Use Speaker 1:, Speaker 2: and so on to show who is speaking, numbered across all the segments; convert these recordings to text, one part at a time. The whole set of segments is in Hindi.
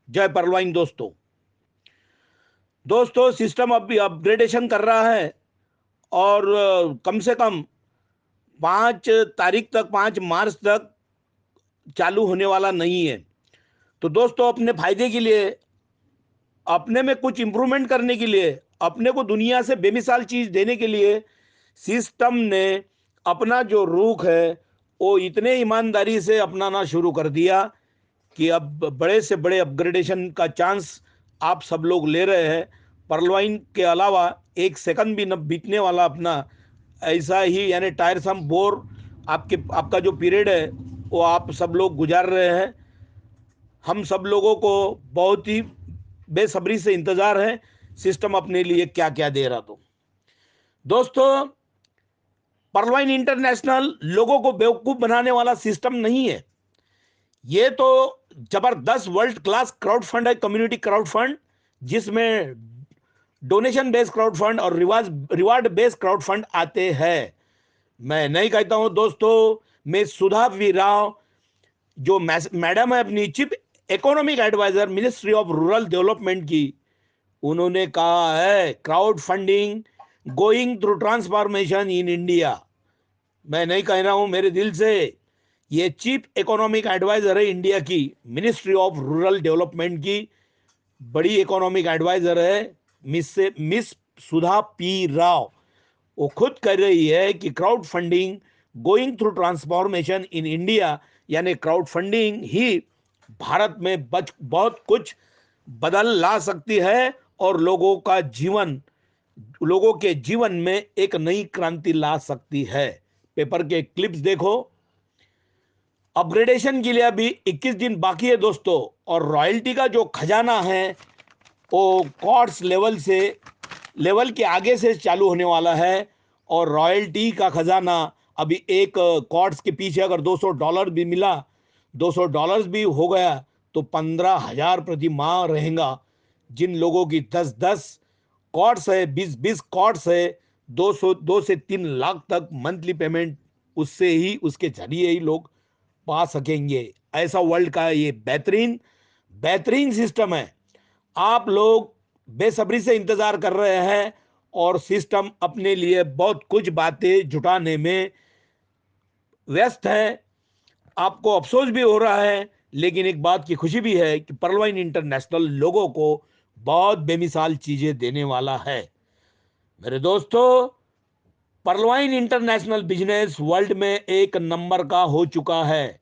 Speaker 1: जय परवाइन दोस्तों। सिस्टम अब भी अपग्रेडेशन कर रहा है और कम से कम 5 तारीख तक, 5 मार्च तक चालू होने वाला नहीं है। तो दोस्तों, अपने फायदे के लिए, अपने में कुछ इंप्रूवमेंट करने के लिए, अपने को दुनिया से बेमिसाल चीज देने के लिए सिस्टम ने अपना जो रुख है वो इतने ईमानदारी से अपनाना शुरू कर दिया कि अब बड़े से बड़े अपग्रेडेशन का चांस आप सब लोग ले रहे हैं। परलवाइन के अलावा एक सेकंड भी न बीतने वाला अपना ऐसा ही, यानी टायरसम बोर आपका जो पीरियड है वो आप सब लोग गुजार रहे हैं। हम सब लोगों को बहुत ही बेसब्री से इंतजार है सिस्टम अपने लिए क्या क्या दे रहा। तो दोस्तों, परलवाइन इंटरनेशनल लोगों को बेवकूफ बनाने वाला सिस्टम नहीं है। ये तो जबरदस्त वर्ल्ड क्लास क्राउड फंड है, कम्युनिटी क्राउड फंड, जिसमें डोनेशन बेस्ड क्राउड फंड और रिवार्ड बेस्ड क्राउड फंड आते हैं। मैं नहीं कहता हूं दोस्तों, मैं सुधा वी राव, जो मैडम है अपनी chief economic adviser ministry of rural development की, उन्होंने कहा है crowd funding going through transformation in India. मैं नहीं कह रहा हूं, मेरे दिल से। ये चीफ इकोनॉमिक एडवाइजर है इंडिया की, मिनिस्ट्री ऑफ रूरल डेवलपमेंट की बड़ी इकोनॉमिक एडवाइजर है मिस सुधा पी राव। वो खुद कह रही है कि crowd funding going through transformation in India, यानी क्राउड फंडिंग ही भारत में बहुत कुछ बदल ला सकती है और लोगों के जीवन में एक नई क्रांति ला सकती है। पेपर के क्लिप्स देखो। अपग्रेडेशन के लिए अभी 21 दिन बाकी है दोस्तों, और रॉयल्टी का जो खजाना है वो कॉर्ट्स लेवल के आगे से चालू होने वाला है। और रॉयल्टी का खजाना अभी एक कॉर्ट्स के पीछे अगर $200 भी मिला, $200 भी हो गया, तो 15,000 प्रति माह रहेगा। जिन लोगों की 10-10 कॉर्ट्स है, 20-20 कॉर्ट्स है, 2 से 3 लाख तक मंथली पेमेंट उससे ही, उसके जरिए ही लोग पा सकेंगे। ऐसा वर्ल्ड का ये बेहतरीन बेहतरीन सिस्टम है। आप लोग बेसब्री से इंतजार कर रहे हैं और सिस्टम अपने लिए बहुत कुछ बातें जुटाने में व्यस्त है। आपको अफसोस भी हो रहा है, लेकिन एक बात की खुशी भी है कि परलवाइन इंटरनेशनल लोगों को बहुत बेमिसाल चीजें देने वाला है। मेरे दोस्तों, परलवाइन इंटरनेशनल बिजनेस वर्ल्ड में एक नंबर का हो चुका है।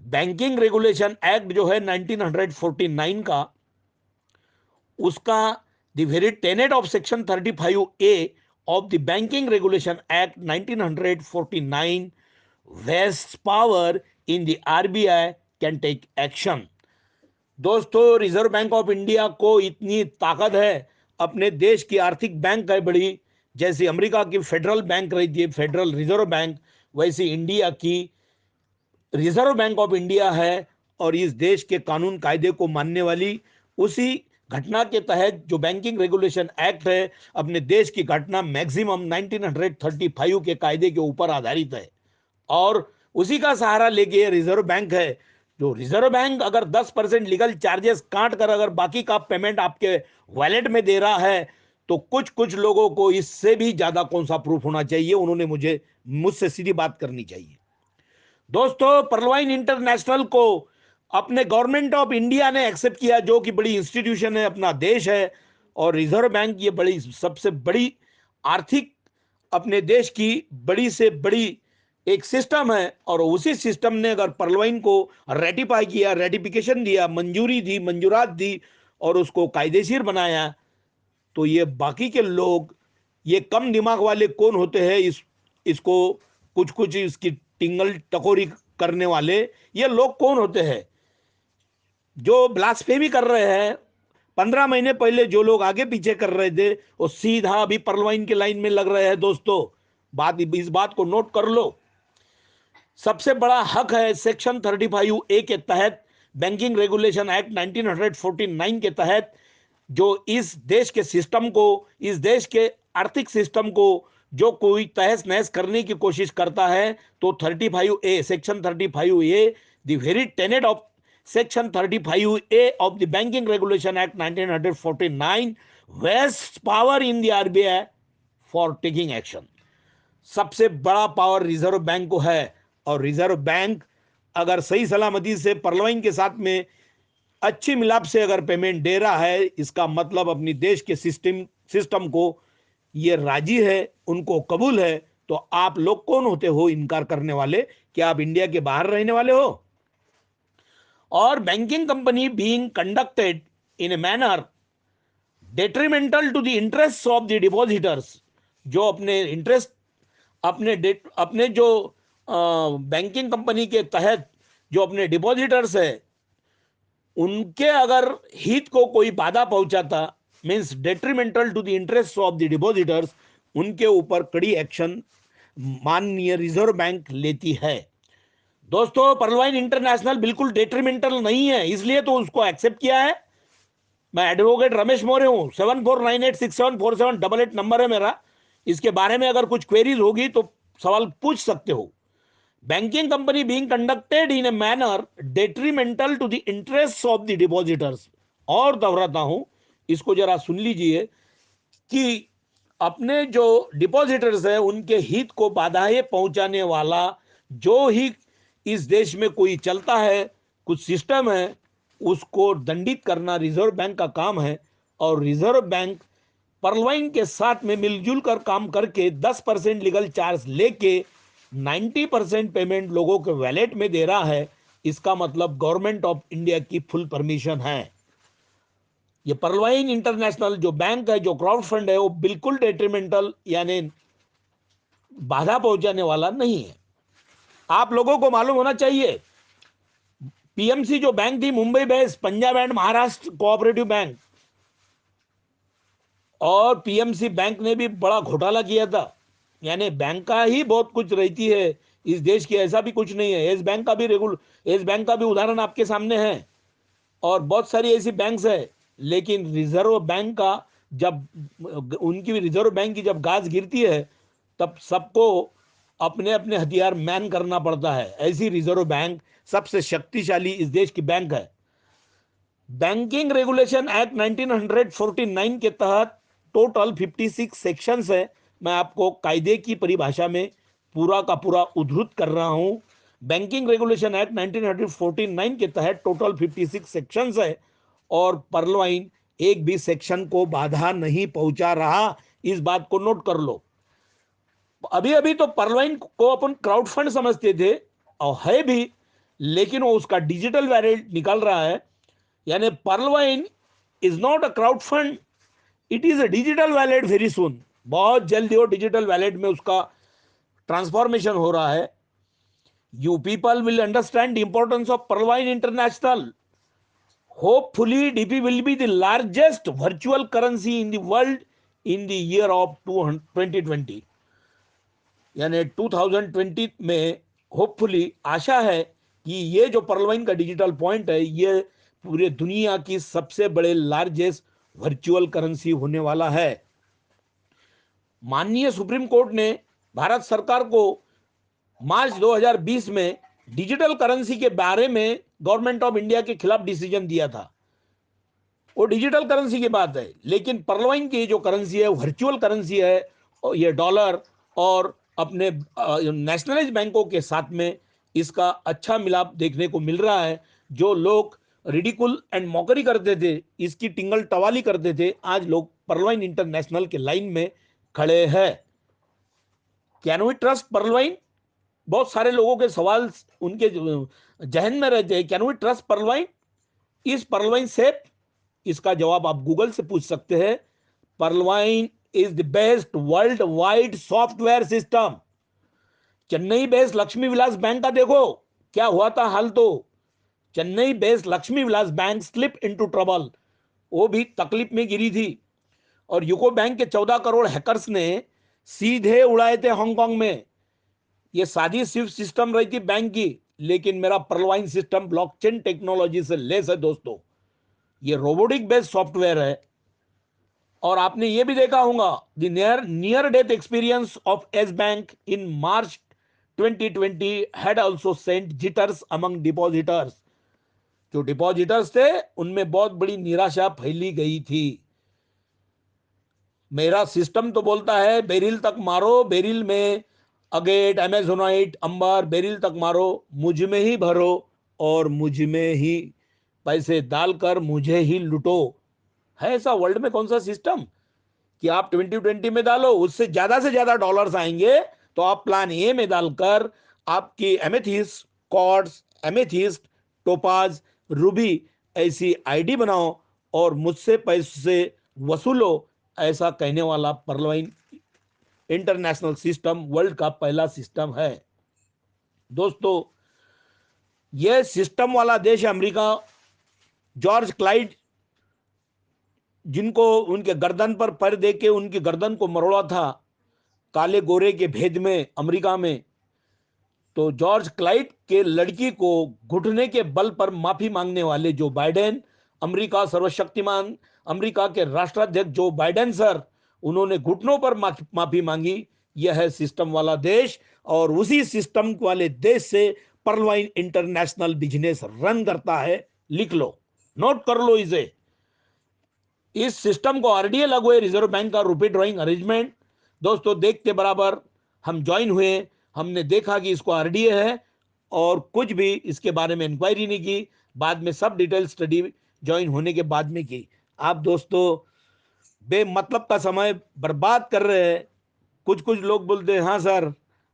Speaker 1: बैंकिंग रेगुलेशन एक्ट जो है 1949 का, उसका the very Tenet of section 35A of the Banking Regulation Act 1949 vests power in the RBI can take action। दोस्तों, रिजर्व बैंक ऑफ इंडिया को इतनी ताकत है, अपने देश की आर्थिक बैंक है बड़ी, जैसे अमेरिका की फेडरल बैंक रहती है फेडरल रिजर्व बैंक, वैसे इंडिया की रिजर्व बैंक ऑफ इंडिया है। और इस देश के कानून कायदे को मानने वाली, उसी घटना के तहत जो बैंकिंग रेगुलेशन एक्ट है, अपने देश की घटना मैक्सिमम 1935 के कायदे के ऊपर आधारित है। और उसी का सहारा लेके रिजर्व बैंक है। जो रिजर्व बैंक अगर 10% लीगल चार्जेस काट कर अगर बाकी का पेमेंट आपके वॉलेट में दे रहा है, तो कुछ कुछ लोगों को इससे भी ज्यादा कौन सा प्रूफ होना चाहिए, उन्होंने मुझसे सीधी बात करनी चाहिए। दोस्तों, परलवाइन इंटरनेशनल को अपने गवर्नमेंट ऑफ इंडिया ने एक्सेप्ट किया, जो कि बड़ी इंस्टीट्यूशन है, अपना देश है। और रिजर्व बैंक ये बड़ी सबसे बड़ी आर्थिक, अपने देश की बड़ी से बड़ी एक सिस्टम है। और उसी सिस्टम ने अगर परलवाइन को रेटिफाई किया, रेटिफिकेशन दिया, मंजूरी दी, मंजूरात दी और उसको कायदेशीर बनाया, तो ये बाकी के लोग, ये कम दिमाग वाले कौन होते हैं इसको कुछ कुछ इसकी टिंगल टकोरी करने वाले, ये लोग कौन होते हैं जो ब्लास्फेमी कर रहे हैं। 15 महीने पहले जो लोग आगे पीछे कर रहे थे, वो सीधा अभी परलवाइन के लाइन में लग रहे हैं। दोस्तों, इस बात को नोट कर लो। सबसे बड़ा हक है सेक्शन 35A के तहत, बैंकिंग रेगुलेशन एक्ट 1949 के तहत, जो इस देश के सिस्टम को, इस देश के आर्थिक सिस्टम को जो कोई तहस नहस करने की कोशिश करता है, तो 35A, section 35A, the very Tenet of Section 35A of the Banking Regulation Act 1949 vests power in the RBI for taking action. सबसे बड़ा पावर रिजर्व बैंक को है, और रिजर्व बैंक अगर सही सलामती से परलवाइन के साथ में अच्छी मिलाप से अगर पेमेंट दे रहा है, इसका मतलब अपनी देश के सिस्टम को ये राजी है, उनको कबूल है। तो आप लोग कौन होते हो इनकार करने वाले? क्या आप इंडिया के बाहर रहने वाले हो? और banking company being conducted in a manner detrimental to the interest of the depositors, जो अपने इंटरेस्ट अपने जो बैंकिंग कंपनी के तहत जो अपने डिपॉजिटर्स है, उनके अगर हित को कोई बाधा पहुंचाता, means detrimental to the interest of the depositors, उनके ऊपर कड़ी एक्शन माननीय रिजर्व बैंक लेती है। दोस्तों, परलवाइन इंटरनेशनल बिल्कुल डेट्रीमेंटल नहीं है, इसलिए तो उसको एक्सेप्ट किया है। मैं एडवोकेट रमेश मौर्य हूं। 7498674788 नंबर है मेरा। इसके बारे में अगर कुछ क्वेरीज होगी तो सवाल पूछ सकते हो। Banking company being conducted in a manner detrimental to the interest of the depositors. और दोहराता हूं, इसको जरा सुन लीजिए कि अपने जो डिपॉजिटर्स है उनके हित को बाधाएं पहुंचाने वाला जो ही इस देश में कोई चलता है, कुछ सिस्टम है, उसको दंडित करना रिजर्व बैंक का काम है। और रिजर्व बैंक परलवाइन के साथ में मिलजुल कर काम करके 10% लीगल चार्ज लेके 90% पेमेंट लोगों के वैलेट में दे रहा है। इसका मतलब गवर्नमेंट ऑफ इंडिया की फुल परमिशन है। ये परलवाइन इंटरनेशनल जो बैंक है, जो क्राउड फंड है, वो बिल्कुल डेट्रीमेंटल यानी बाधा पहुंचाने वाला नहीं है। आप लोगों को मालूम होना चाहिए, पीएमसी जो बैंक थी, Mumbai based Punjab and Maharashtra cooperative bank, और पीएमसी बैंक ने भी बड़ा घोटाला किया था। यानी बैंक का ही बहुत कुछ रहती है इस देश की, ऐसा भी कुछ नहीं है। येस बैंक का भी उदाहरण आपके सामने है, और बहुत सारी ऐसी बैंक्स है। लेकिन रिजर्व बैंक का जब उनकी रिजर्व बैंक की जब गाज गिरती है, तब सबको अपने अपने हथियार मैन करना पड़ता है। ऐसी रिजर्व बैंक सबसे शक्तिशाली इस देश की बैंक है। बैंकिंग रेगुलेशन एक्ट 1949 के तहत टोटल 56 सेक्शंस है। मैं आपको कायदे की परिभाषा में पूरा का पूरा उद्धृत कर रहा हूं। बैंकिंग रेगुलेशन एक्ट 1949 के तहत टोटल 56 सेक्शंस है, और परलवाइन एक भी सेक्शन को बाधा नहीं पहुंचा रहा। इस बात को नोट कर लो। अभी अभी तो परलवाइन को अपन क्राउड फंड समझते थे, और है भी, लेकिन वो उसका डिजिटल वैलेट निकाल रहा है। यानी परलवाइन is not a crowd fund, it is a digital wallet. Very soon, बहुत जल्दी वो डिजिटल वैलेट में उसका ट्रांसफॉर्मेशन हो रहा है। You people will understand the importance of परलवाइन international. Hopefully DP will be the largest virtual currency in the world in the year of 2020। यानी 2020 में होपफुली आशा है कि ये जो परलवाइन का डिजिटल पॉइंट है, ये पूरे दुनिया की सबसे बड़े लार्जेस्ट वर्चुअल करेंसी होने वाला है। माननीय सुप्रीम कोर्ट ने भारत सरकार को मार्च 2020 में डिजिटल करेंसी के बारे में गवर्नमेंट ऑफ इंडिया के खिलाफ डिसीजन दिया था। वो डिजिटल करेंसी की बात है, लेकिन परलवाइन की जो करेंसी है वर्चुअल करेंसी है। ये डॉलर और अपने नेशनलाइज बैंकों के साथ में इसका अच्छा मिलाप देखने को मिल रहा है। जो लोग रिडिकुल एंड मॉकरी करते थे, इसकी टिंगल टवाली करते थे, आज लोग परलवाइन इंटरनेशनल के लाइन में खड़े हैं। कैन वी ट्रस्ट परलवाइन? बहुत सारे लोगों के सवाल उनके जहन में रहते हैं, कैन वी ट्रस्ट परलवाइन? इस परलवाइन सेफ? इसका जवाब आप गूगल से पूछ सकते हैं। परलवाइन is the best world wide software system. Chennai based Lakshmi Vilas bank का देखो क्या हुआ था हाल। तो Chennai based Lakshmi Vilas bank slip into trouble, वो भी तकलीफ में गिरी थी। और यूको बैंक के 14 करोड़ हैकर्स ने सीधे उड़ाए थे हांगकांग में। ये सादी स्विफ्ट सिस्टम रही थी बैंक की, लेकिन मेरा परलवाइन सिस्टम ब्लॉकचेन टेक्नोलॉजी से लेस है दोस्तों। ये रोबोटिक बेस्ड सॉफ्टवेयर है। और आपने ये भी देखा होगा the near death experience of S bank in March 2020 had also sent jitters among depositors। जो डिपॉजिटर्स थे उनमें बहुत बड़ी निराशा फैली गई थी। मेरा सिस्टम तो बोलता है बेरिल तक मारो, बेरिल में अगेट, एमेजोनाइट, अंबर, बेरिल तक मारो, मुझ में ही भरो और मुझ में ही पैसे डालकर मुझे ही लुटो। है ऐसा वर्ल्ड में कौन सा सिस्टम कि आप 2020 में डालो, उससे से ज्यादा डॉलर्स आएंगे तो आप प्लान ए में डालकर आपकी amethyst, quartz, amethyst, topaz, ruby ऐसी आईडी बनाओ और मुझसे पैसे वसूलो। ऐसा कहने वाला पर्लवाइन इंटरनेशनल सिस्टम वर्ल्ड का पहला सिस्टम है। दोस्तों, यह सिस्टम वाला देश अमेरिका, जॉर्ज क्लाइड जिनको उनके गर्दन पर पैर दे के उनकी गर्दन को मरोड़ा था काले गोरे के भेद में अमेरिका में, तो जॉर्ज क्लाइड के लड़की को घुटने के बल पर माफी मांगने वाले जो बाइडेन, अमेरिका सर्वशक्तिमान, अमेरिका के राष्ट्राध्यक्ष जो बाइडेन सर, उन्होंने घुटनों पर माफी मांगी। यह है सिस्टम वाला देश और उसी सिस्टम वाले देश से पर्लवाइन इंटरनेशनल बिजनेस रन करता है। लिख लो, नोट कर लो इसे। इस सिस्टम को आरडीए लागू है, रिजर्व बैंक का रुपए ड्राइंग अरेंजमेंट। दोस्तों, देखते बराबर हम ज्वाइन हुए, हमने देखा कि इसको आरडीए है और कुछ भी इसके बारे में इंक्वायरी नहीं की, बाद में सब डिटेल स्टडी ज्वाइन होने के बाद में की। आप दोस्तों बेमतलब का समय बर्बाद कर रहे हैं। कुछ कुछ लोग बोलते हैं हाँ सर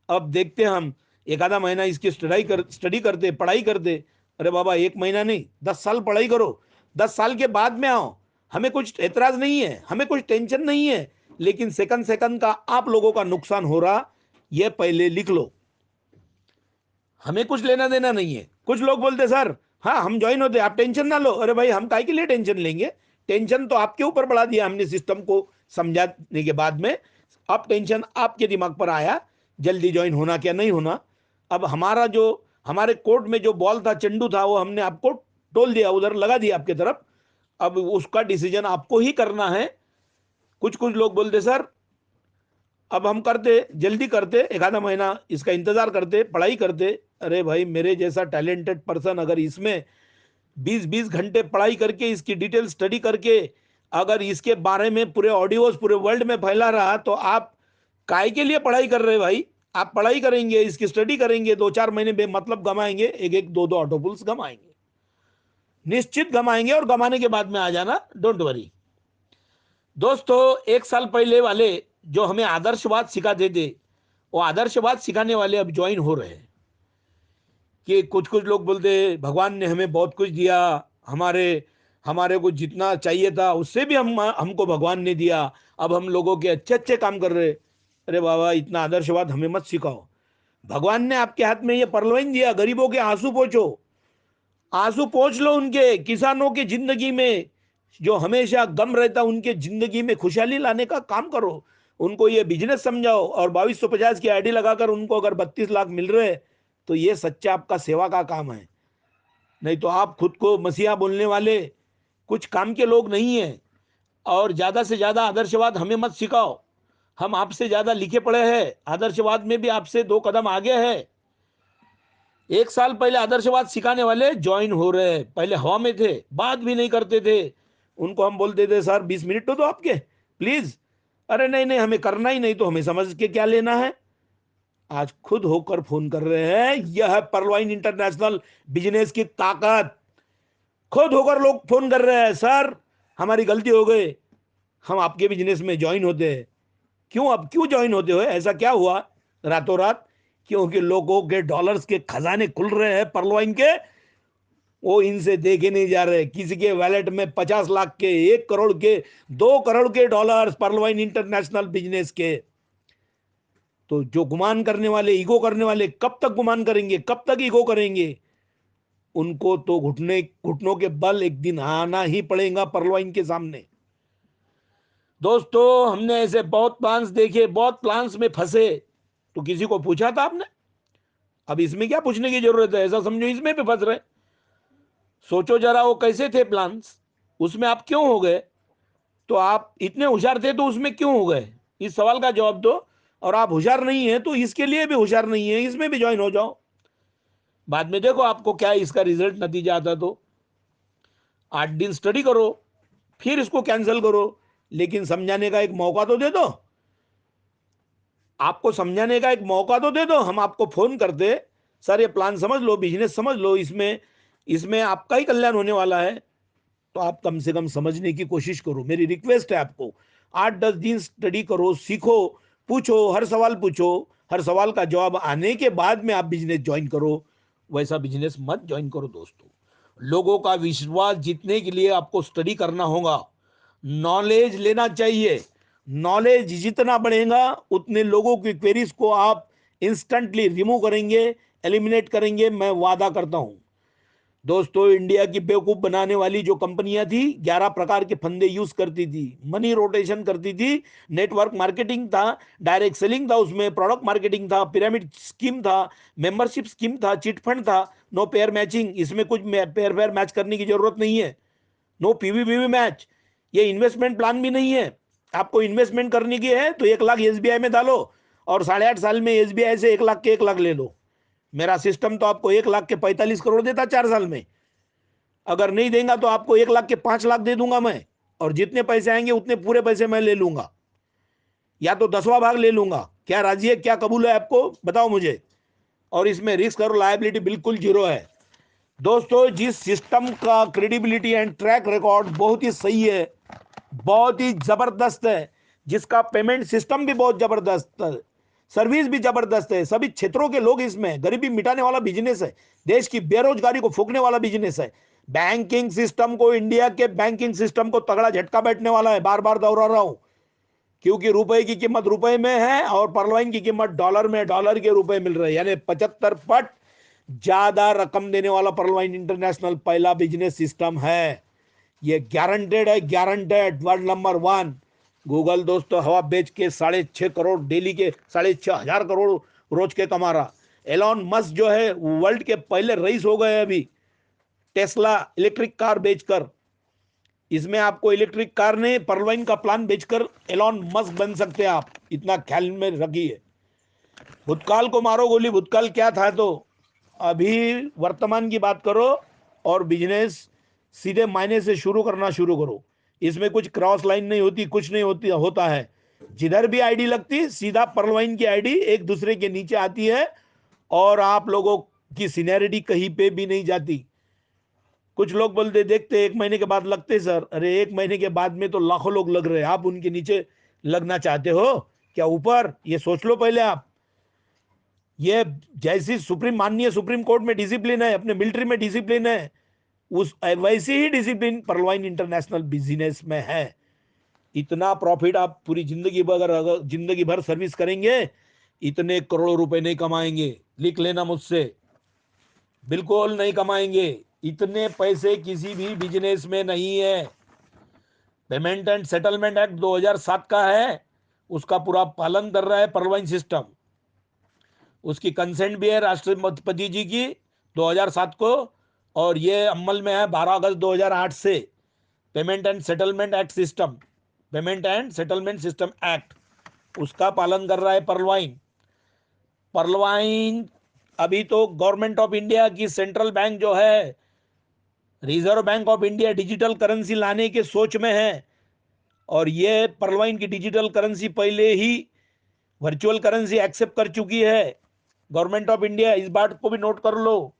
Speaker 1: अब देखते हम, एक आधा महीना इसकी स्टडी करते, पढ़ाई करते। अरे बाबा, 1 महीना नहीं, 10 साल पढ़ाई करो, 10 साल के बाद में आओ। हमें कुछ एतराज नहीं है, हमें कुछ टेंशन नहीं है, लेकिन सेकंड सेकंड का आप लोगों का नुकसान हो रहा, यह पहले लिख लो। हमें कुछ लेना देना नहीं है। कुछ लोग बोलते सर हाँ हम ज्वाइन होते, आप टेंशन ना लो। अरे भाई, हम काहे के लिए टेंशन लेंगे? टेंशन तो आपके ऊपर बढ़ा दिया हमने सिस्टम को समझाने के बाद में। अब टेंशन आपके दिमाग पर आया, जल्दी ज्वाइन होना क्या नहीं होना। अब हमारा जो हमारे कोर्ट में जो बॉल था, चंडू था, वो हमने आपको टोल दिया, उधर लगा दिया आपके तरफ। अब उसका डिसीजन आपको ही करना है। कुछ कुछ लोग बोलते सर अब हम करते, जल्दी करते, एक आधा महीना इसका इंतजार करते, पढ़ाई करते। अरे भाई, मेरे जैसा टैलेंटेड पर्सन अगर इसमें 20-20 घंटे पढ़ाई करके, इसकी डिटेल स्टडी करके, अगर इसके बारे में पूरे ऑडियोज पूरे वर्ल्ड में फैला रहा, तो आप काय के लिए पढ़ाई कर रहे भाई? आप पढ़ाई करेंगे, इसकी स्टडी करेंगे, 2-4 महीने बेमतलब गमाएंगे, एक एक दो दो ऑटोपुल्स गमाएंगे, निश्चित गमाएंगे। और गमाने के बाद में आ जाना, डोंट वरी। दोस्तों, 1 साल पहले वाले जो हमें आदर्शवाद सिखाते थे, वो आदर्शवाद सिखाने वाले अब ज्वाइन हो रहे हैं। कि कुछ कुछ लोग बोलते भगवान ने हमें बहुत कुछ दिया, हमारे हमारे को जितना चाहिए था उससे भी हमको भगवान ने दिया, अब हम लोगों के अच्छे अच्छे काम कर रहे। अरे बाबा, इतना आदर्शवाद हमें मत सिखाओ। भगवान ने आपके हाथ में ये परलवाइन दिया, गरीबों के आंसू पोंछो, आंसू पोंछ लो उनके। किसानों की जिंदगी में जो हमेशा गम रहता, उनके जिंदगी में खुशहाली लाने का काम करो। उनको ये बिजनेस समझाओ और 2250 की आईडी लगाकर उनको अगर 32 लाख मिल रहे, तो ये सच्चा आपका सेवा का काम है। नहीं तो आप खुद को मसीहा बोलने वाले कुछ काम के लोग नहीं है। और ज्यादा से ज्यादा आदर्शवाद हमें मत सिखाओ। हम आपसे ज्यादा लिखे पड़े हैं, आदर्शवाद में भी आपसे 2 कदम आगे है। 1 साल पहले आदर्शवाद सिखाने वाले ज्वाइन हो रहे हैं, पहले हवा में थे, बात भी नहीं करते थे। उनको हम बोलते थे सर 20 मिनट तो दो आपके, प्लीज। अरे नहीं नहीं, हमें करना ही नहीं, तो हमें समझ के क्या लेना है। आज खुद होकर फोन कर रहे हैं। यह है पर्लवाइन इंटरनेशनल बिजनेस की ताकत। खुद होकर लोग फोन कर रहे हैं, सर हमारी गलती हो गई, हम आपके बिजनेस में ज्वाइन होते हैं। क्यों, अब क्यों ज्वाइन होते हो? ऐसा क्या हुआ रातों रात? क्योंकि लोगों के डॉलर्स के खजाने खुल रहे हैं पर्लवाइन के, वो इनसे देखे नहीं जा रहे। किसी के वैलेट में 50 लाख के, 1 करोड़ के, 2 करोड़ के डॉलर्स पर्लवाइन इंटरनेशनल बिजनेस के। तो जो गुमान करने वाले, ईगो करने वाले, कब तक गुमान करेंगे, कब तक ईगो करेंगे? उनको तो घुटनों के बल एक दिन आना ही पड़ेगा पर्लवाइन के सामने। दोस्तों, हमने ऐसे बहुत प्लान्स देखे, बहुत प्लान्स में फंसे, तो किसी को पूछा था आपने? अब इसमें क्या पूछने की जरूरत है? ऐसा समझो इसमें भी फंस रहे। सोचो जरा वो कैसे थे प्लान्स, उसमें आप क्यों हो गए? तो आप इतने होशियार थे तो उसमें क्यों हो गए? इस सवाल का जवाब दो। और आप होशियार नहीं है तो इसके लिए भी होशियार नहीं है, इसमें भी ज्वाइन हो जाओ। बाद में देखो आपको क्या इसका रिजल्ट नतीजा आता। तो 8 दिन स्टडी करो, फिर इसको कैंसिल करो, लेकिन समझाने का एक मौका तो दे दो। आपको समझाने का एक मौका तो दे दो। हम आपको फोन करते, सर ये प्लान समझ लो, बिजनेस समझ लो, इसमें इसमें आपका ही कल्याण होने वाला है, तो आप कम से कम समझने की कोशिश करो। मेरी रिक्वेस्ट है आपको, 8-10 दिन स्टडी करो, सीखो, पूछो, हर सवाल पूछो, हर सवाल का जवाब आने के बाद में आप बिजनेस ज्वाइन करो। वैसा बिजनेस मत ज्वाइन करो दोस्तों। लोगों का विश्वास जीतने के लिए आपको स्टडी करना होगा, नॉलेज लेना चाहिए। नॉलेज जितना बढ़ेगा उतने लोगों की क्वेरीज को आप इंस्टेंटली रिमूव करेंगे, एलिमिनेट करेंगे, मैं वादा करता हूं। दोस्तों, इंडिया की बेवकूफ बनाने वाली जो कंपनियां थी, 11 प्रकार के फंदे यूज करती थी, मनी रोटेशन करती थी, नेटवर्क मार्केटिंग था, डायरेक्ट सेलिंग था, उसमें प्रोडक्ट मार्केटिंग था, पिरामिड स्कीम था, मेंबरशिप स्कीम था, चिट फंड था, नो पेयर मैचिंग, इसमें कुछ पेयर पेयर मैच करने की जरूरत नहीं है, नो पीवीपीवी मैच, ये इन्वेस्टमेंट प्लान भी नहीं है। आपको इन्वेस्टमेंट करने की है तो 1 लाख एसबीआई में डालो और 8.5 साल में एसबीआई से 1 लाख के 1 लाख ले लो। मेरा सिस्टम तो आपको 1 लाख के 45 करोड़ देता 4 साल में। अगर नहीं देगा तो आपको 1 लाख के 5 लाख दे दूंगा मैं, और जितने पैसे आएंगे उतने पूरे पैसे मैं ले लूंगा, या तो 10वां भाग ले लूंगा। क्या राजी है, क्या कबूल है आपको, बताओ मुझे। और इसमें रिस्क और लायबिलिटी बिल्कुल जीरो है। दोस्तों, जिस सिस्टम का क्रेडिबिलिटी एंड ट्रैक रिकॉर्ड बहुत ही सही है, बहुत ही जबरदस्त है, जिसका पेमेंट सिस्टम भी बहुत जबरदस्त है, सर्विस भी जबरदस्त है, सभी क्षेत्रों के लोग इसमें, गरीबी मिटाने वाला बिजनेस है, देश की बेरोजगारी को फूकने वाला बिजनेस है। बैंकिंग सिस्टम को, इंडिया के बैंकिंग सिस्टम को तगड़ा झटका बैठने वाला है, बार बार दोहरा रहा हूं, क्योंकि रुपए की कीमत रुपए में है और परवाइन की कीमत डॉलर में, डॉलर के रुपए मिल रहे हैं, यानी 75 पट ज्यादा रकम देने वाला परवाइन इंटरनेशनल पहला बिजनेस सिस्टम है। ये गारंटेड है, गारंटेड, वर्ल्ड नंबर 1। गूगल दोस्तों हवा बेच के 6.5 करोड़ डेली के, 6,500 करोड़ रोज के कमा रहा। एलॉन मस्क जो है वर्ल्ड के पहले रईस हो गए अभी, टेस्ला इलेक्ट्रिक कार बेचकर। इसमें आपको इलेक्ट्रिक कार ने परवाइन का प्लान बेचकर एलॉन मस्क बन सकते हैं आप, इतना ख्याल में रखिए। भूतकाल को मारो गोली, भूतकाल क्या था, तो अभी वर्तमान की बात करो और बिजनेस सीधे मायने से शुरू करना शुरू करो। इसमें कुछ क्रॉस लाइन नहीं होती, कुछ नहीं होती, होता है जिधर भी आईडी लगती सीधा परवाइन की आईडी एक दूसरे के नीचे आती है, और आप लोगों की सीनियरिटी कहीं पे भी नहीं जाती। कुछ लोग बोलते देखते 1 महीने के बाद लगते सर, अरे 1 महीने के बाद में तो लाखों लोग लग रहे हैं, आप उनके नीचे लगना चाहते हो क्या ऊपर, ये सोच लो पहले आप। ये जैसी सुप्रीम, माननीय सुप्रीम कोर्ट में डिसिप्लिन है, अपने मिलिट्री में डिसिप्लिन है, उस वैसी ही डिसिप्लिन परवाइन इंटरनेशनल बिजनेस में है। इतना प्रॉफिट आप पूरी जिंदगी भर, अगर जिंदगी भर सर्विस करेंगे, इतने करोड़ों रुपए नहीं कमाएंगे, लिख लेना मुझसे, बिल्कुल नहीं कमाएंगे। इतने पैसे किसी भी बिजनेस में नहीं है। पेमेंट एंड सेटलमेंट एक्ट 2007 का है, उसका पूरा पालन कर रहा है परवाइन सिस्टम। उसकी कंसेंट भी है राष्ट्रपति जी की 2007 को, और ये अमल में है 12 अगस्त 2008 से। Payment and settlement act system, payment and settlement system act, उसका पालन कर रहा है परवाइन। परवाइन अभी तो गवर्नमेंट ऑफ इंडिया की सेंट्रल बैंक जो है, reserve bank of India, digital currency लाने के सोच में है, और ये परवाइन की डिजिटल करेंसी पहले ही वर्चुअल करेंसी एक्सेप्ट कर चुकी है गवर्नमेंट ऑफ इंडिया, इस बात को भी नोट कर लो।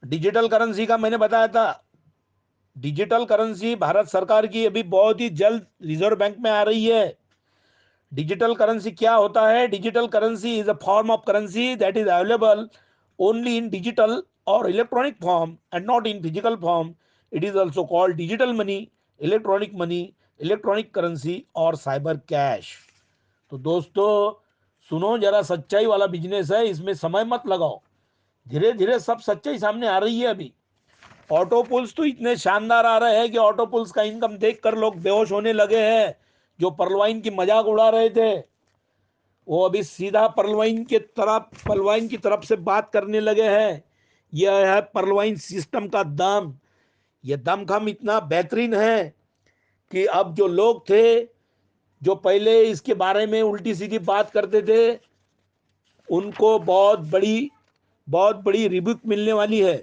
Speaker 1: डिजिटल करेंसी का मैंने बताया था, डिजिटल करेंसी भारत सरकार की अभी बहुत ही जल्द रिजर्व बैंक में आ रही है। डिजिटल करेंसी क्या होता है? Digital currency is a form of currency that is available only in digital और electronic form and not in physical form. It is also called digital money, electronic money, electronic currency और साइबर कैश। तो दोस्तों सुनो जरा, सच्चाई वाला बिजनेस है, इसमें समय मत लगाओ, धीरे धीरे सब सच्चाई सामने आ रही है। अभी ऑटो पुल्स तो इतने शानदार आ रहे हैं कि ऑटो पुल्स का इनकम देखकर लोग बेहोश होने लगे हैं। जो परलवाइन की मजाक उड़ा रहे थे, वो अभी सीधा परलवाइन के तरफ, परलवाइन की तरफ से बात करने लगे हैं। यह है परलवाइन सिस्टम का दम। यह दमखम इतना बेहतरीन है कि अब जो लोग थे, जो पहले इसके बारे में उल्टी सीधी बात करते थे, उनको बहुत बड़ी रिब्यूक मिलने वाली है।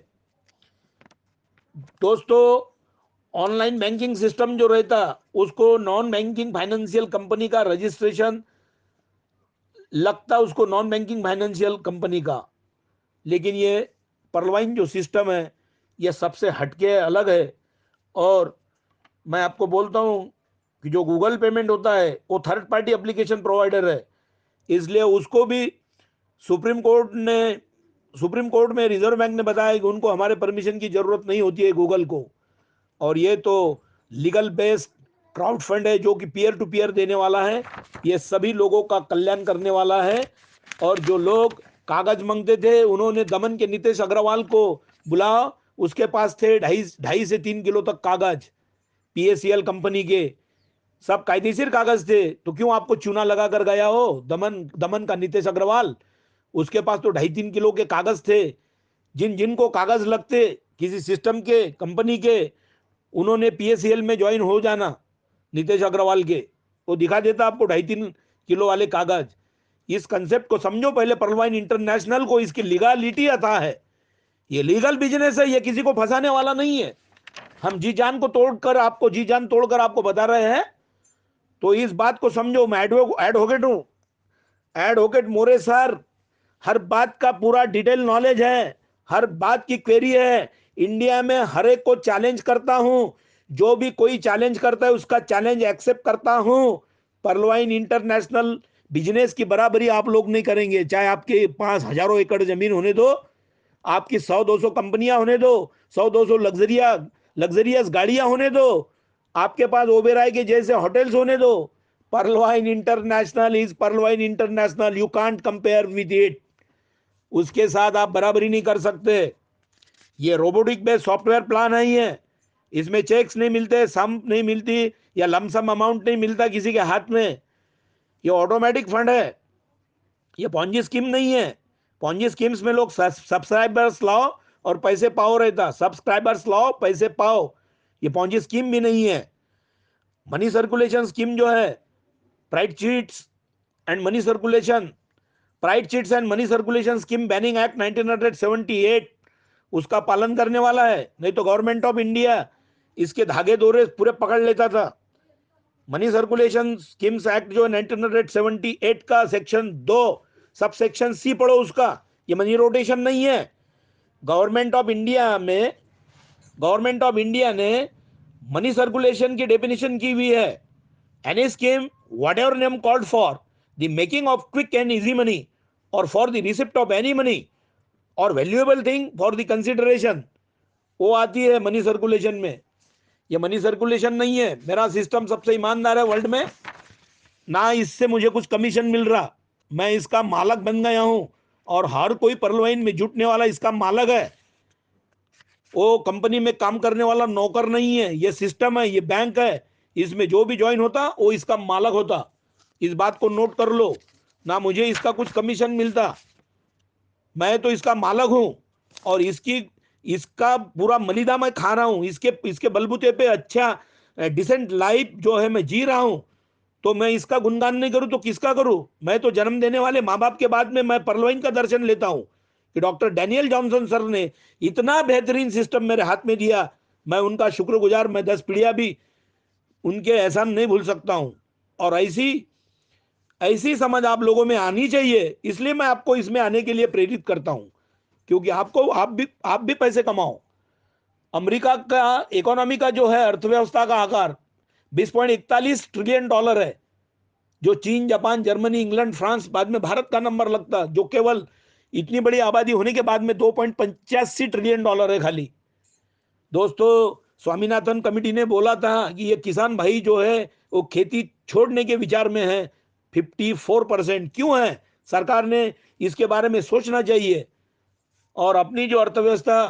Speaker 1: दोस्तों, ऑनलाइन बैंकिंग सिस्टम जो रहता, उसको नॉन बैंकिंग फाइनेंशियल कंपनी का रजिस्ट्रेशन लगता, उसको नॉन बैंकिंग फाइनेंशियल कंपनी का। लेकिन ये पर्लवाइन जो सिस्टम है, ये सबसे हटके अलग है। और मैं आपको बोलता हूं कि जो गूगल पेमेंट होता है वो थर्ड पार्टी एप्लीकेशन प्रोवाइडर है, इसलिए उसको भी सुप्रीम कोर्ट ने सुप्रीम कोर्ट में रिजर्व बैंक ने बताया कि उनको हमारे परमिशन की जरूरत नहीं होती है गूगल को। और ये तो लीगल बेस्ड क्राउड फंड है जो कि पीयर टू पीयर देने वाला है, ये सभी लोगों का कल्याण करने वाला है। और जो लोग कागज मांगते थे, उन्होंने दमन के नीतीश अग्रवाल को बुलाया, उसके पास थे 2.5 से 3 किलो तक कागज, पीएसीएल कंपनी के सब कायदेशीर कागज थे। तो क्यों आपको चूना लगा कर गया हो दमन दमन का नीतीश अग्रवाल? उसके पास तो 2.5-3 किलो के कागज थे। जिन जिनको कागज लगते किसी सिस्टम के कंपनी के, उन्होंने पीएसीएल में ज्वाइन हो जाना नीतीश अग्रवाल के, वो दिखा देता आपको 2.5-3 किलो वाले कागज। इस कंसेप्ट को समझो पहले। पर्लवाइन इंटरनेशनल को इसकी लीगलिटी आता है, ये लीगल बिजनेस है, ये किसी को फंसाने वाला नहीं है। हम जी जान को तोड़कर आपको जी जान तोड़कर आपको बता रहे हैं, तो इस बात को समझो। मैं एडवोकेट हूं, एडवोकेट मोरे सर, हर बात का पूरा डिटेल नॉलेज है, हर बात की क्वेरी है। इंडिया में हर एक को चैलेंज करता हूं, जो भी कोई चैलेंज करता है उसका चैलेंज एक्सेप्ट करता हूं। पर्लवाइन इंटरनेशनल बिजनेस की बराबरी आप लोग नहीं करेंगे, चाहे आपके पास हजारों एकड़ जमीन होने दो, आपकी 100-200 कंपनियां होने दो, 100-200 लग्जरियस गाड़ियां होने दो, आपके पास ओबेराय के जैसे होटल्स होने दो। पर्लवाइन international is पर्लवाइन international, you can't compare with it. उसके साथ आप बराबरी नहीं कर सकते। ये रोबोटिक बेस्ड सॉफ्टवेयर प्लान है, ये इसमें चेक्स नहीं मिलते, सम नहीं मिलती, या लमसम अमाउंट नहीं मिलता किसी के हाथ में। ये ऑटोमेटिक फंड है, ये पॉन्जी स्कीम नहीं है। पॉन्जी स्कीम्स में लोग सब्सक्राइबर्स लाओ और पैसे पाओ रहता, सब्सक्राइबर्स लाओ पैसे पाओ। ये पॉन्जी स्कीम भी नहीं है। मनी सर्कुलेशन स्कीम जो है, pride cheats and money circulation, pride chits and money circulation scheme banning act 1978, उसका पालन करने वाला है। नहीं तो गवर्नमेंट ऑफ इंडिया इसके धागे दोरे पूरे पकड़ लेता था। मनी सर्कुलेशन स्कीम्स एक्ट जो 1978 का सेक्शन 2 सब सेक्शन सी पढ़ो उसका, ये मनी रोटेशन नहीं है। गवर्नमेंट ऑफ इंडिया में गवर्नमेंट ऑफ इंडिया ने मनी सर्कुलेशन की डेफिनेशन की हुई है। Any scheme, whatever name called for the making of quick and easy money, or for the receipt of any money or valuable thing for the consideration, वो आती है मनी सर्कुलेशन में। ये मनी सर्कुलेशन नहीं है। मेरा सिस्टम सबसे ईमानदार है वर्ल्ड में, ना इससे मुझे कुछ कमीशन मिल रहा, मैं इसका मालक बन गया हूं। और हर कोई पर्लवाइन में जुटने वाला इसका मालक है, वो कंपनी में काम करने वाला नौकर नहीं है। ये सिस्टम है, ये बैंक है, इसमें जो भी ज्वाइन होता वो इसका मालक होता। इस बात को नोट कर लो, ना मुझे इसका कुछ कमीशन मिलता, मैं तो इसका मालक हूं। और इसका पूरा मलिदा मैं खा रहा हूं, इसके इसके बलबूते पे अच्छा डिसेंट लाइफ जो है मैं जी रहा हूं। तो मैं इसका गुणगान नहीं करूं तो किसका करूं? मैं तो जन्म देने वाले माँ बाप के बाद में मैं पर्लवाइन का दर्शन लेता हूं कि डॉक्टर डैनियल जॉनसन सर ने इतना बेहतरीन सिस्टम मेरे हाथ में दिया। मैं उनका शुक्रगुजार, मैं 10 पीढ़ियां भी उनके एहसान नहीं भूल सकता हूं। और ऐसी ऐसी समझ आप लोगों में आनी चाहिए, इसलिए मैं आपको इसमें आने के लिए प्रेरित करता हूं, क्योंकि आप भी पैसे कमाओ। अमेरिका का इकोनॉमी का जो है, अर्थव्यवस्था का आकार 20.41 ट्रिलियन डॉलर है, जो चीन, जापान, जर्मनी, इंग्लैंड, फ्रांस, बाद में भारत का नंबर लगता, जो केवल इतनी बड़ी आबादी होने के बाद में 2.85 ट्रिलियन डॉलर है खाली। दोस्तों, स्वामीनाथन कमेटी ने बोला था कि ये किसान भाई जो है वो खेती छोड़ने के विचार में है। 54% क्यों है? सरकार ने इसके बारे में सोचना चाहिए। और अपनी जो अर्थव्यवस्था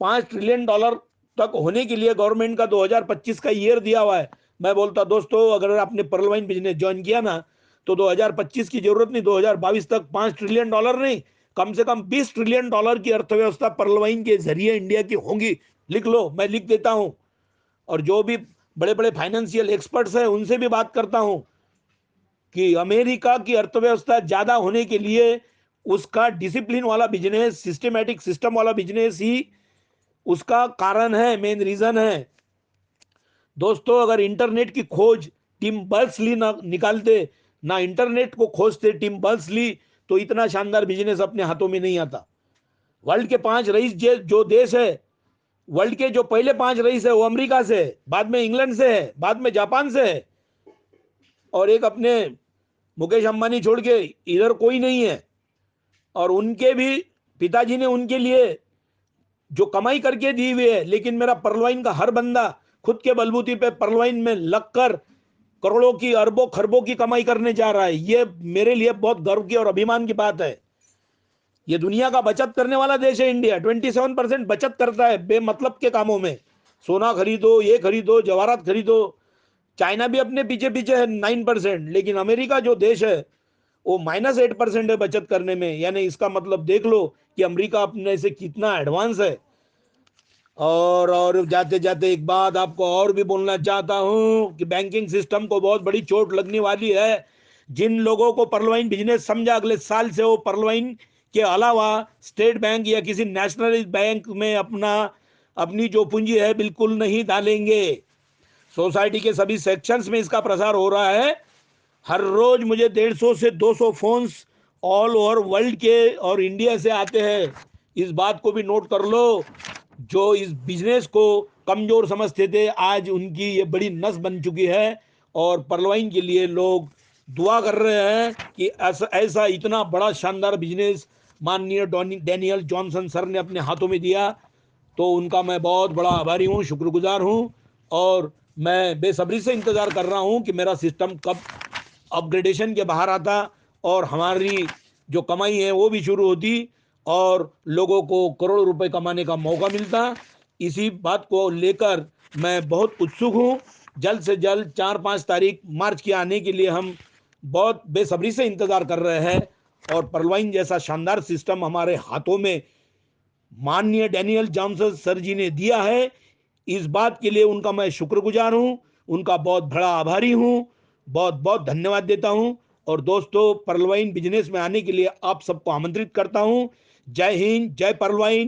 Speaker 1: 5 ट्रिलियन डॉलर तक होने के लिए गवर्नमेंट का 2025 का ईयर दिया हुआ है। मैं बोलता दोस्तों, अगर आपने पर्लवाइन बिजनेस ज्वाइन किया ना, तो 2025 की जरूरत नहीं, 2022 तक 5 ट्रिलियन डॉलर नहीं, कम से कम 20 ट्रिलियन डॉलर की अर्थव्यवस्था पर्लवाइन के जरिए इंडिया की होगी। लिख लो, मैं लिख देता हूं। और जो भी बड़े बड़े फाइनेंशियल एक्सपर्ट्स हैं उनसे भी बात करता हूं कि अमेरिका की अर्थव्यवस्था ज्यादा होने के लिए उसका डिसिप्लिन वाला बिजनेस, सिस्टमेटिक सिस्टम वाला बिजनेस ही उसका कारण है, मेन रीजन है दोस्तों, अगर इंटरनेट की खोज टिम बर्नर्स-ली ना निकालते, ना इंटरनेट को खोजते टिम बर्नर्स-ली, तो इतना शानदार बिजनेस अपने हाथों में नहीं आता। वर्ल्ड के 5 रईस जो देश है, वर्ल्ड के जो पहले 5 रईस है वो अमेरिका से है, बाद में इंग्लैंड से है, बाद में जापान से है, और एक अपने मुकेश अंबानी छोड़ के इधर कोई नहीं है। और उनके भी पिताजी ने उनके लिए जो कमाई करके दी हुई है, लेकिन मेरा परलवाइन का हर बंदा खुद के बलबूते पे परलवाइन में लगकर करोड़ों की, अरबों खरबों की कमाई करने जा रहा है। ये मेरे लिए बहुत गर्व की और अभिमान की बात है। ये दुनिया का बचत करने वाला देश है इंडिया। 27% बचत करता है बेमतलब के कामों में। सोना खरीदो, ये खरीदो, जवाहरात खरीदो। चाइना भी अपने पीछे पीछे है 9%, लेकिन अमेरिका जो देश है वो -8% है बचत करने में। यानी इसका मतलब देख लो कि अमेरिका अपने से कितना एडवांस है। और जाते जाते एक बात आपको और भी बोलना चाहता हूं कि बैंकिंग सिस्टम को बहुत बड़ी चोट लगने वाली है। जिन लोगों को परलवाइन बिजनेस समझा, अगले साल से वो परलवाइन के अलावा स्टेट बैंक या किसी नेशनलाइज्ड बैंक में अपनी जो पूंजी है बिल्कुल नहीं डालेंगे। सोसाइटी के सभी सेक्शंस में इसका प्रसार हो रहा है। हर रोज मुझे 150 से 200 फोन्स ऑल ओवर वर्ल्ड के और इंडिया से आते हैं। इस बात को भी नोट कर लो। जो इस बिजनेस को कमजोर समझते थे, आज उनकी ये बड़ी नस बन चुकी है। और परलवाइन के लिए लोग दुआ कर रहे हैं कि ऐसा इतना बड़ा शानदार बिजनेस माननीय डैनियल जॉनसन सर ने अपने हाथों में दिया, तो उनका मैं बहुत बड़ा आभारी हूँ, शुक्रगुजार हूँ। और मैं बेसब्री से इंतज़ार कर रहा हूँ कि मेरा सिस्टम कब अपग्रेडेशन के बाहर आता और हमारी जो कमाई है वो भी शुरू होती और लोगों को करोड़ों रुपए कमाने का मौका मिलता। इसी बात को लेकर मैं बहुत उत्सुक हूँ। जल्द से जल्द 4-5 तारीख मार्च के आने के लिए हम बहुत बेसब्री से इंतज़ार कर रहे हैं। और परलवाइन जैसा शानदार सिस्टम हमारे हाथों में माननीय डैनियल जॉनसन सर जी ने दिया है, इस बात के लिए उनका मैं शुक्रगुजार हूं, उनका बहुत बड़ा आभारी हूं, बहुत बहुत धन्यवाद देता हूं। और दोस्तों, परलवाइन बिजनेस में आने के लिए आप सबको आमंत्रित करता हूं। जय हिंद, जय परलवाइन।